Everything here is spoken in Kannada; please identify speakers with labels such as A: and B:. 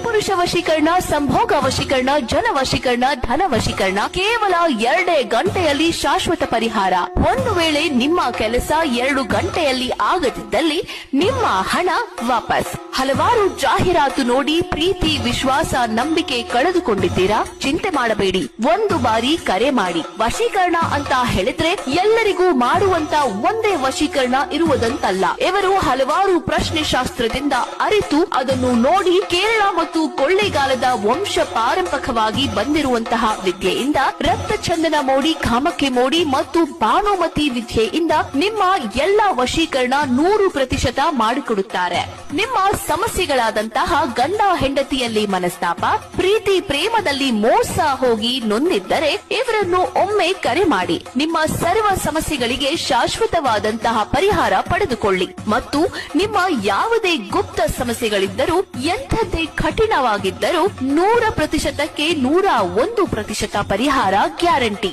A: ಪುರುಷ ವಶೀಕರಣ, ಸಂಭೋಗ ವಶೀಕರಣ, ಜನ ವಶೀಕರಣ, ಧನ ವಶೀಕರಣ ಕೇವಲ 2 ಗಂಟೆಯಲ್ಲಿ ಶಾಶ್ವತ ಪರಿಹಾರ. ಒಂದು ವೇಳೆ ನಿಮ್ಮ ಕೆಲಸ 2 ಗಂಟೆಯಲ್ಲಿ ಆಗದಿದ್ದಲ್ಲಿ ನಿಮ್ಮ ಹಣ ವಾಪಸ್. ಹಲವಾರು ಜಾಹೀರಾತು ನೋಡಿ ಪ್ರೀತಿ, ವಿಶ್ವಾಸ, ನಂಬಿಕೆ ಕಳೆದುಕೊಂಡಿದ್ದೀರಾ? ಚಿಂತೆ ಮಾಡಬೇಡಿ. ಒಂದು ಬಾರಿ ಕರೆ ಮಾಡಿ. ವಶೀಕರಣ ಅಂತ ಹೇಳಿದ್ರೆ ಎಲ್ಲರಿಗೂ ಮಾಡುವಂತ ಒಂದೇ ವಶೀಕರಣ ಇರುವುದಂತಲ್ಲ. ಇವರು ಹಲವಾರು ಪ್ರಶ್ನೆ ಶಾಸ್ತ್ರದಿಂದ ಅರಿತು ಅದನ್ನು ನೋಡಿ ಕೇರಳ ಮತ್ತು ಕೊಳ್ಳೇಗಾಲದ ವಂಶ ಪಾರಂಪರಿಕವಾಗಿ ಬಂದಿರುವಂತಹ ವಿದ್ಯೆಯಿಂದ ರಕ್ತ ಚಂದನ ಮೋಡಿ, ಕಾಮಕ್ಕೆ ಮೋಡಿ ಮತ್ತು ಭಾನುಮತಿ ವಿದ್ಯೆಯಿಂದ ನಿಮ್ಮ ಎಲ್ಲಾ ವಶೀಕರಣ 100% ಮಾಡಿಕೊಡುತ್ತಾರೆ. ನಿಮ್ಮ ಸಮಸ್ಯೆಗಳಾದಂತಹ ಗಂಡ ಹೆಂಡತಿಯಲ್ಲಿ ಮನಸ್ತಾಪ, ಪ್ರೀತಿ ಪ್ರೇಮದಲ್ಲಿ ಮೋಸ ಹೋಗಿ ನೊಂದಿದ್ದರೆ ಇವರನ್ನು ಒಮ್ಮೆ ಕರೆ ಮಾಡಿ. ನಿಮ್ಮ ಸರ್ವ ಸಮಸ್ಯೆಗಳಿಗೆ ಶಾಶ್ವತವಾದಂತಹ ಪರಿಹಾರ ಪಡೆದುಕೊಳ್ಳಿ ಮತ್ತು ನಿಮ್ಮ ಯಾವುದೇ ಗುಪ್ತ ಸಮಸ್ಯೆಗಳಿದ್ದರೂ ಎಂಥದ್ದೇ ಕಠಿಣವಾಗಿದ್ದರೂ 100%ಕ್ಕೆ 101% ಪರಿಹಾರ ಗ್ಯಾರಂಟಿ.